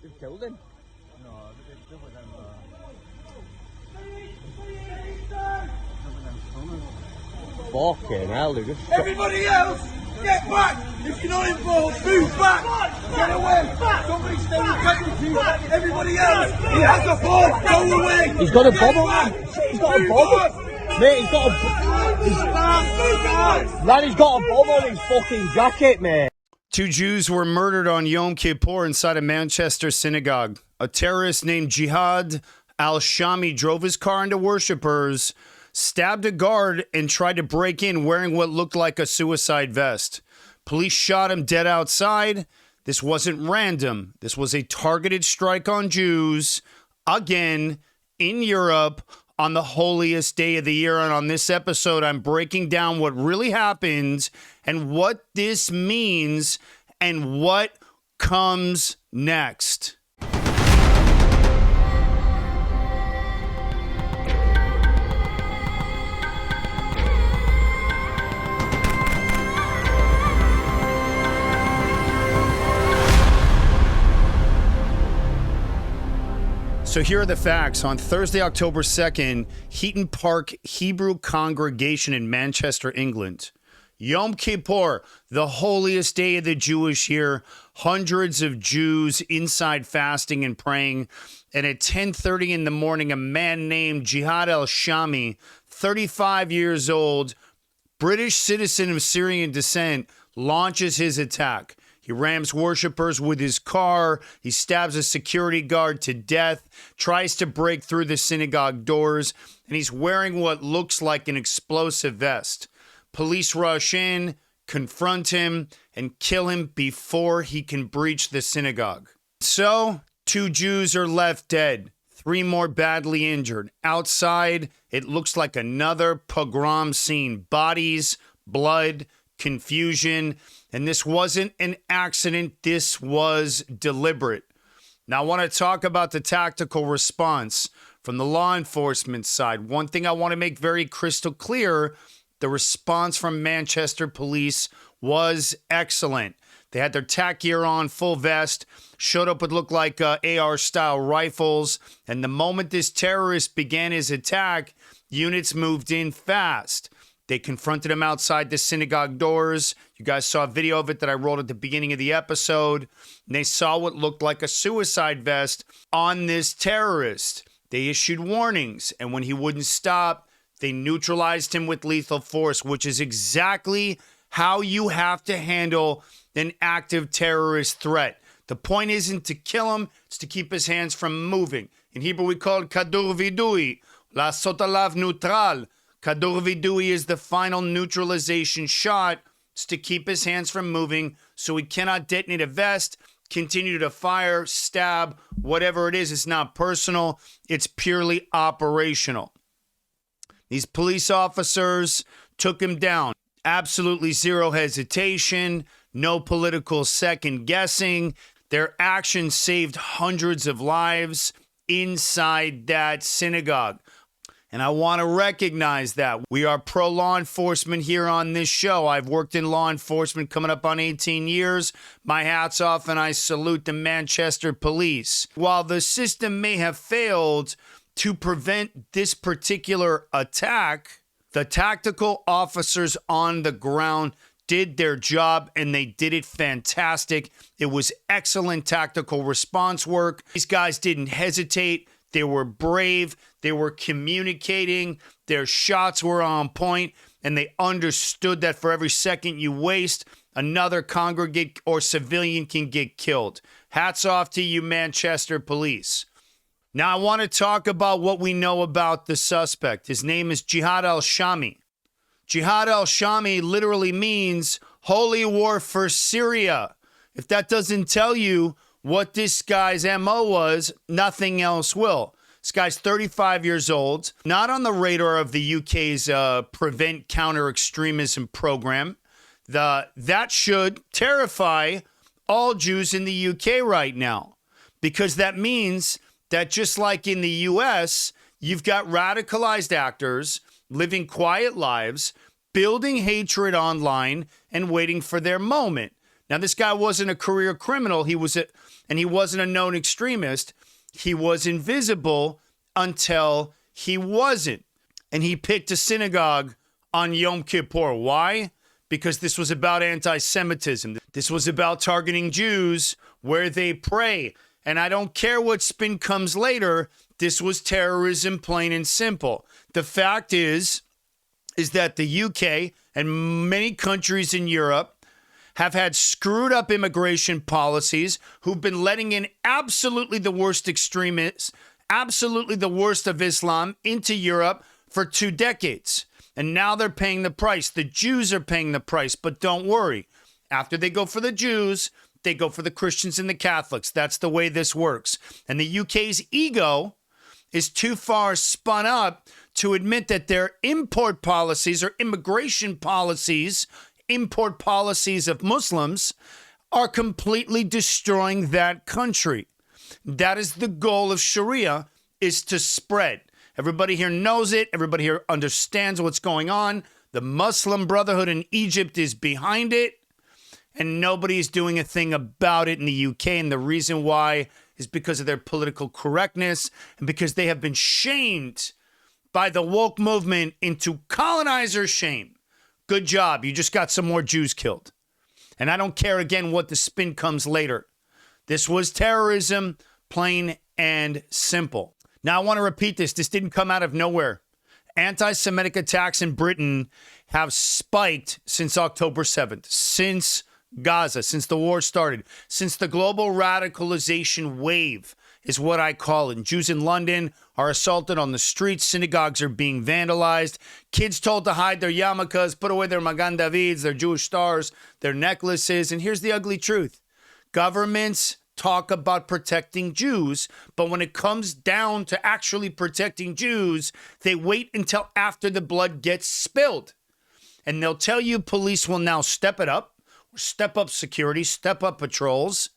They've killed him. No, they were them. Fucking hell, they just... Everybody else, get back! If you're not involved, move back! Get away! Somebody stay with integrity! Everybody else, he has a bomb! Go away! He's got a bomb on him! He's got a bomb! Mate, he's got a... Lad, he's got a bomb on his fucking jacket, mate! Two Jews were murdered on Yom Kippur inside a Manchester synagogue. A terrorist named Jihad al-Shami drove his car into worshippers, stabbed a guard, and tried to break in wearing what looked like a suicide vest. Police shot him dead outside. This wasn't random. This was a targeted strike on Jews, again, in Europe, on the holiest day of the year. And on this episode, I'm breaking down what really happened and what this means and what comes next. So here are the facts. On Thursday, October 2nd, Heaton Park Hebrew Congregation in Manchester, England. Yom Kippur, the holiest day of the Jewish year. Hundreds of Jews inside fasting and praying. And at 10:30 in the morning, a man named Jihad al-Shami, 35 years old, British citizen of Syrian descent, launches his attack. He rams worshippers with his car. He stabs a security guard to death, tries to break through the synagogue doors, and he's wearing what looks like an explosive vest. Police rush in, confront him, and kill him before he can breach the synagogue. So, 2 Jews are left dead, 3 more badly injured. Outside, it looks like another pogrom scene. Bodies, blood, confusion. And this wasn't an accident. This was deliberate. Now, I want to talk about the tactical response from the law enforcement side. One thing I want to make very crystal clear, the response from Manchester police was excellent. They had their tack gear on, full vest, showed up with looked like AR-style rifles. And the moment this terrorist began his attack, units moved in fast. They confronted him outside the synagogue doors. You guys saw a video of it that I rolled at the beginning of the episode. And they saw what looked like a suicide vest on this terrorist. They issued warnings, and when he wouldn't stop, they neutralized him with lethal force, which is exactly how you have to handle an active terrorist threat. The point isn't to kill him, it's to keep his hands from moving. In Hebrew, we call it kadur vidui, lasot alav neutral. Kadur vidui is the final neutralization shot. It's to keep his hands from moving so he cannot detonate a vest, continue to fire, stab, whatever it is. It's not personal. It's purely operational. These police officers took him down. Absolutely zero hesitation, no political second guessing. Their actions saved hundreds of lives inside that synagogue. And I want to recognize that. We are pro-law enforcement here on this show. I've worked in law enforcement coming up on 18 years. My hat's off and I salute the Manchester police. While the system may have failed to prevent this particular attack, the tactical officers on the ground did their job and they did it fantastic. It was excellent tactical response work. These guys didn't hesitate. They were brave. They were communicating. Their shots were on point, and they understood that for every second you waste, another congregate or civilian can get killed. Hats off to you, Manchester police. Now, I want to talk about what we know about the suspect. His name is Jihad al-Shami. Jihad al-Shami literally means holy war for Syria. If that doesn't tell you what this guy's MO was, nothing else will. This guy's 35 years old, not on the radar of the UK's Prevent Counter-Extremism program. That should terrify all Jews in the UK right now, because that means that just like in the US, you've got radicalized actors living quiet lives, building hatred online, and waiting for their moment. Now, this guy wasn't a career criminal. He was and he wasn't a known extremist. He was invisible until he wasn't. And he picked a synagogue on Yom Kippur. Why? Because this was about anti-Semitism. This was about targeting Jews where they pray. And I don't care what spin comes later. This was terrorism, plain and simple. The fact is that the UK and many countries in Europe have had screwed up immigration policies, who've been letting in absolutely the worst extremists, absolutely the worst of Islam into Europe for 2 decades. And now they're paying the price. The Jews are paying the price, but don't worry. After they go for the Jews, they go for the Christians and the Catholics. That's the way this works. And the UK's ego is too far spun up to admit that their import policies or immigration policies, import policies of Muslims, are completely destroying that country. That is the goal of Sharia, is to spread. Everybody here knows it. Everybody here understands what's going on. The Muslim Brotherhood in Egypt is behind it, and nobody's doing a thing about it in the UK. And the reason why is because of their political correctness and because they have been shamed by the woke movement into colonizer shame. Good job. You just got some more Jews killed. And I don't care, again, what the spin comes later. This was terrorism, plain and simple. Now, I want to repeat this. This didn't come out of nowhere. Anti-Semitic attacks in Britain have spiked since October 7th, since Gaza, since the war started, since the global radicalization wave is what I call it. And Jews in London are assaulted on the streets. Synagogues are being vandalized. Kids told to hide their yarmulkes, put away their Magan Davids, their Jewish stars, their necklaces. And here's the ugly truth. Governments talk about protecting Jews, but when it comes down to actually protecting Jews, they wait until after the blood gets spilled. And they'll tell you police will now step it up, step up security, step up patrols,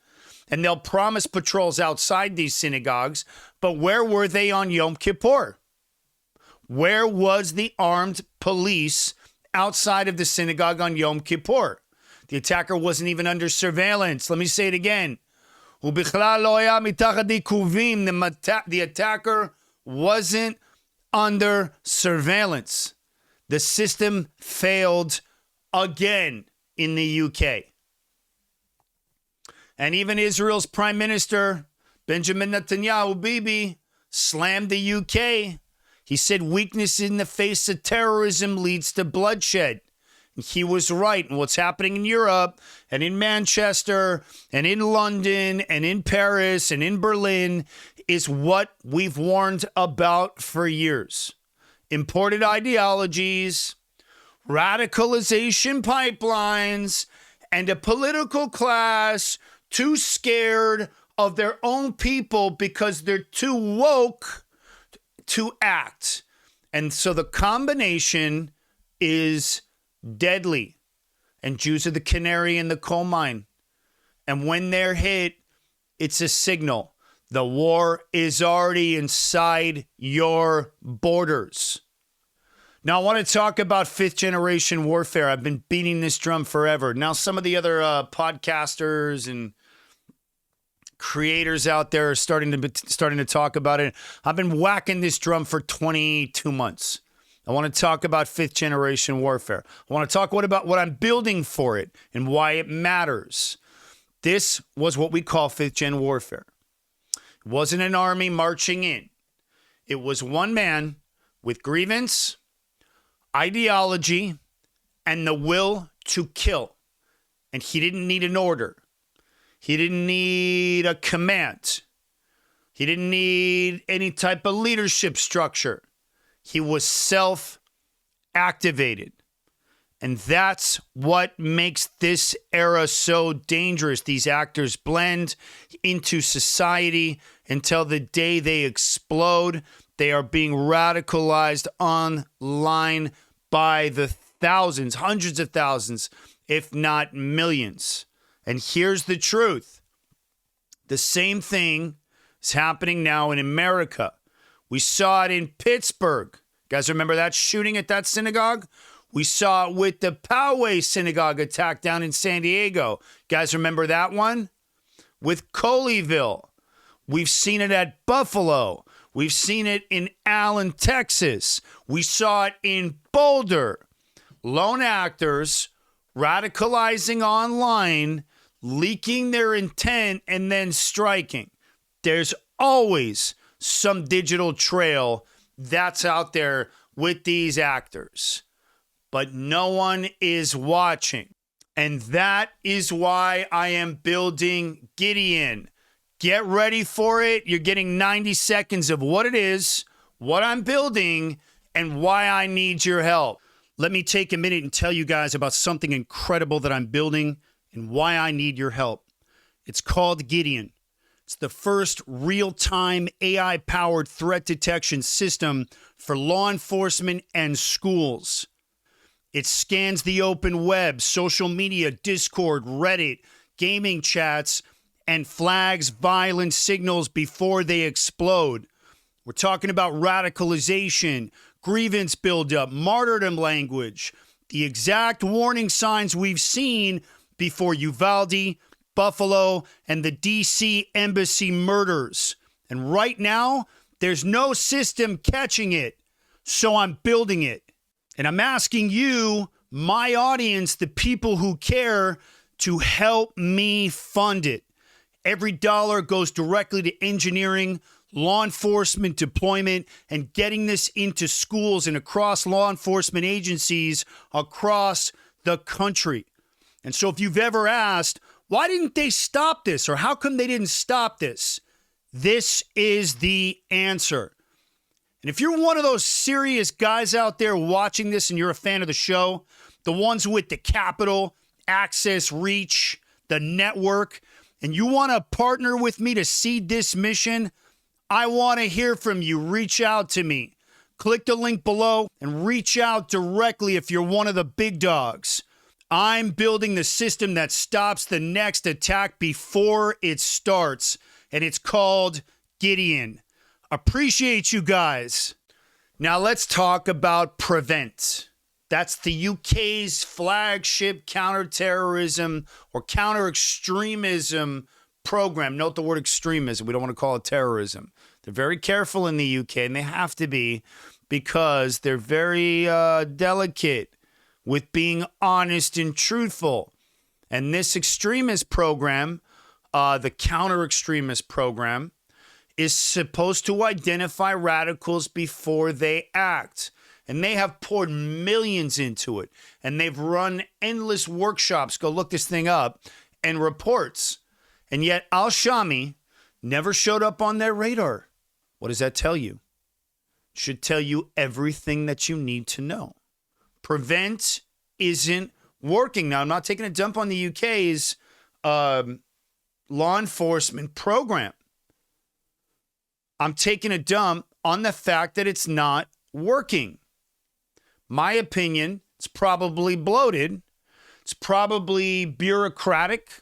and they'll promise patrols outside these synagogues. But where were they on Yom Kippur? Where was the armed police outside of the synagogue on Yom Kippur? The attacker wasn't even under surveillance. Let me say it again. The attacker wasn't under surveillance. The system failed again in the UK. And even Israel's Prime Minister, Benjamin Netanyahu, Bibi, slammed the UK. He said weakness in the face of terrorism leads to bloodshed. He was right. And what's happening in Europe and in Manchester and in London and in Paris and in Berlin is what we've warned about for years. Imported ideologies, radicalization pipelines, and a political class too scared of their own people because they're too woke to act. And so the combination is deadly. And Jews are the canary in the coal mine. And when they're hit, it's a signal. The war is already inside your borders. Now, I want to talk about fifth generation warfare. I've been beating this drum forever. Now, some of the other podcasters and creators out there are starting to talk about it. I've been whacking this drum for 22 months. I want to talk about fifth generation warfare. I want to talk about what I'm building for it and why it matters. This was what we call fifth gen warfare. It wasn't an army marching in. It was one man with grievance, ideology, and the will to kill. And he didn't need an order. He didn't need a command. He didn't need any type of leadership structure. He was self-activated. And that's what makes this era so dangerous. These actors blend into society until the day they explode. They are being radicalized online by the thousands, hundreds of thousands, if not millions. And here's the truth. The same thing is happening now in America. We saw it in Pittsburgh. You guys remember that shooting at that synagogue? We saw it with the Poway synagogue attack down in San Diego. You guys remember that one? with Colleyville. We've seen it at Buffalo. We've seen it in Allen, Texas. We saw it in Boulder. Lone actors radicalizing online, leaking their intent, and then striking. There's always some digital trail that's out there with these actors. But no one is watching. And that is why I am building Gideon. Get ready for it. You're getting 90 seconds of what it is, what I'm building, and why I need your help. Let me take a minute and tell you guys about something incredible that I'm building and why I need your help. It's called GIDEON. It's the first real-time AI-powered threat detection system for law enforcement and schools. It scans the open web, social media, Discord, Reddit, gaming chats, and flags violent signals before they explode. We're talking about radicalization, grievance buildup, martyrdom language, the exact warning signs we've seen before Uvalde, Buffalo, and the D.C. embassy murders. And right now, there's no system catching it, so I'm building it. And I'm asking you, my audience, the people who care, to help me fund it. Every dollar goes directly to engineering, law enforcement deployment, and getting this into schools and across law enforcement agencies across the country. And so if you've ever asked, why didn't they stop this? Or how come they didn't stop this? This is the answer. And if you're one of those serious guys out there watching this and you're a fan of the show, the ones with the capital, access, reach, the network, and you want to partner with me to seed this mission, I want to hear from you. Reach out to me. Click the link below and reach out directly if you're one of the big dogs. I'm building the system that stops the next attack before it starts, and it's called GIDEON. Appreciate you guys. Now let's talk about Prevent. That's the UK's flagship counterterrorism or counter-extremism program. Note the word extremism. We don't want to call it terrorism. They're very careful in the UK, and they have to be because they're very delicate with being honest and truthful. And this extremist program, the counter-extremist program, is supposed to identify radicals before they act. And they have poured millions into it. And they've run endless workshops. Go look this thing up. And reports. And yet Al-Shami never showed up on their radar. What does that tell you? It should tell you everything that you need to know. Prevent isn't working. Now, I'm not taking a dump on the UK's law enforcement program. I'm taking a dump on the fact that it's not working. My opinion, it's probably bloated, it's probably bureaucratic,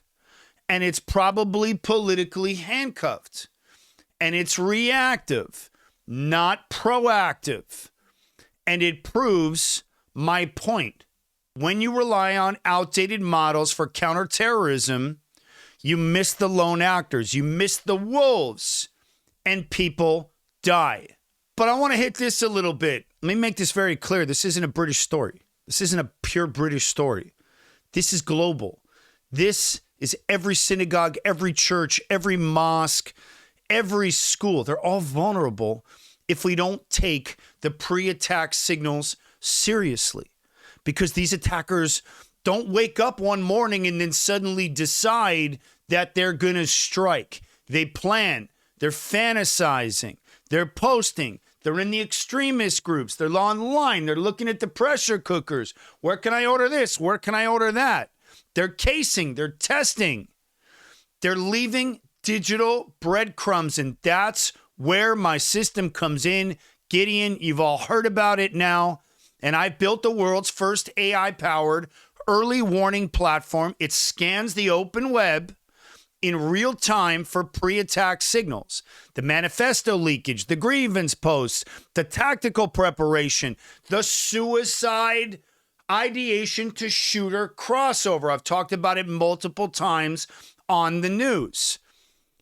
and it's probably politically handcuffed. And it's reactive, not proactive. And it proves my point. When you rely on outdated models for counterterrorism, you miss the lone actors, you miss the wolves, and people die. But I want to hit this a little bit. Let me make this very clear. This isn't a British story. This isn't a pure British story. This is global. This is every synagogue, every church, every mosque, every school. They're all vulnerable if we don't take the pre-attack signals seriously. Because these attackers don't wake up one morning and then suddenly decide that they're going to strike. They plan. They're fantasizing. They're posting. They're in the extremist groups. They're online. They're looking at the pressure cookers. Where can I order this? Where can I order that? They're casing. They're testing. They're leaving digital breadcrumbs, and that's where my system comes in. Gideon, you've all heard about it now, and I built the world's first AI-powered early warning platform. It scans the open web in real time for pre-attack signals, the manifesto leakage, the grievance posts, the tactical preparation, the suicide ideation to shooter crossover. I've talked about it multiple times on the news.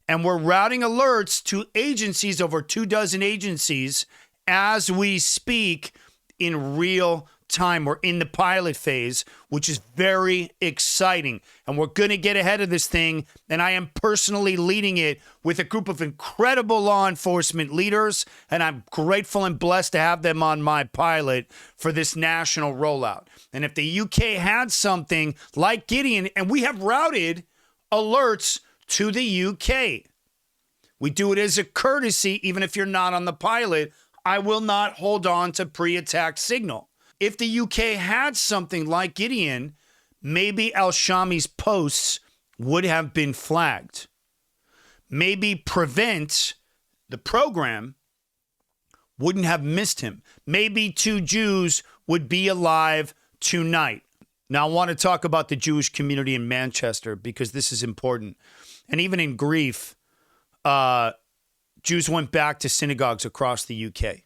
And we're routing alerts to agencies, over 24 agencies, as we speak in real time. We're in the pilot phase, which is very exciting. And we're going to get ahead of this thing. And I am personally leading it with a group of incredible law enforcement leaders. And I'm grateful and blessed to have them on my pilot for this national rollout. And if the UK had something like Gideon, and we have routed alerts to the UK. We do it as a courtesy, even if you're not on the pilot. I will not hold on to pre-attack signal. If the UK had something like Gideon, maybe al-Shami's posts would have been flagged. Maybe Prevent, the program, wouldn't have missed him. Maybe 2 Jews would be alive tonight. Now, I want to talk about the Jewish community in Manchester because this is important. And even in grief, Jews went back to synagogues across the UK,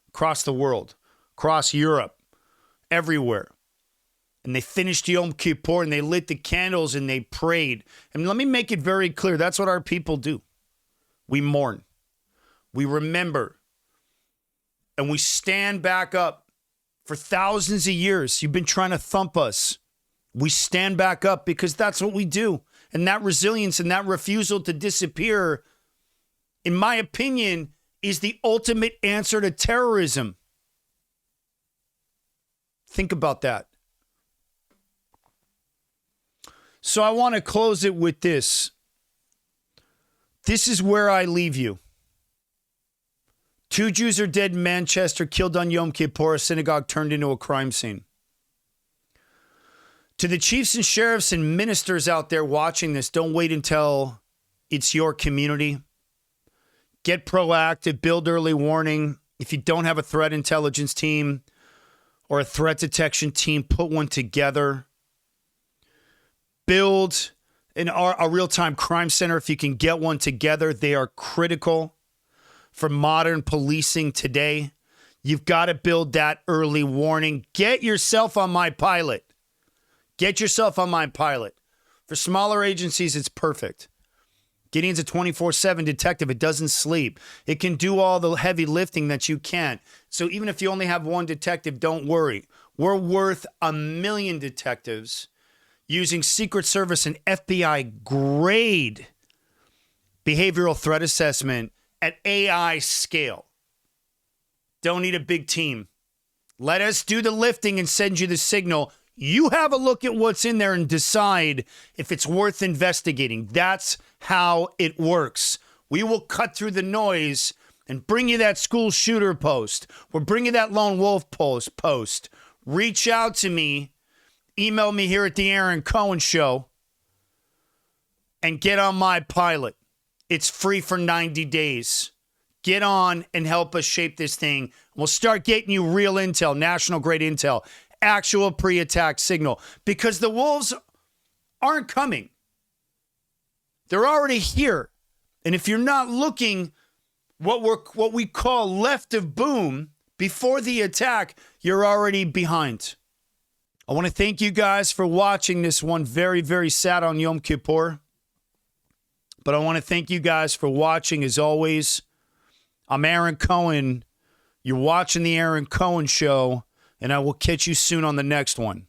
across the world, across Europe, everywhere. And they finished Yom Kippur and they lit the candles and they prayed. And let me make it very clear, that's what our people do. We mourn. We remember. And we stand back up. For thousands of years, you've been trying to thump us. We stand back up because that's what we do. And that resilience and that refusal to disappear, in my opinion, is the ultimate answer to terrorism. Think about that. So I want to close it with this. This is where I leave you. 2 Jews are dead in Manchester, killed on Yom Kippur, a synagogue turned into a crime scene. To the chiefs and sheriffs and ministers out there watching this, don't wait until it's your community. Get proactive, build early warning. If you don't have a threat intelligence team or a threat detection team, put one together. Build a real-time crime center if you can get one together. They are critical for modern policing today. You've got to build that early warning. Get yourself on my pilot. Get yourself on my pilot. For smaller agencies, it's perfect. Gideon's a 24/7 detective. It doesn't sleep. It can do all the heavy lifting that you can't. So even if you only have one detective, don't worry. We're worth 1 million detectives using Secret Service and FBI grade behavioral threat assessment at AI scale. Don't need a big team. Let us do the lifting and send you the signal. You have a look at what's in there and decide if it's worth investigating. That's how it works. We will cut through the noise and bring you that school shooter post. We'll bring you that lone wolf post. Reach out to me. Email me here at the Aaron Cohen Show and get on my pilot. It's free for 90 days. Get on and help us shape this thing. We'll start getting you real intel, national grade intel, actual pre-attack signal, because the wolves aren't coming. They're already here. And if you're not looking what we call left of boom before the attack, you're already behind. I want to thank you guys for watching this one. Very, very sad on Yom Kippur. But I want to thank you guys for watching as always. I'm Aaron Cohen. You're watching the Aaron Cohen Show, and I will catch you soon on the next one.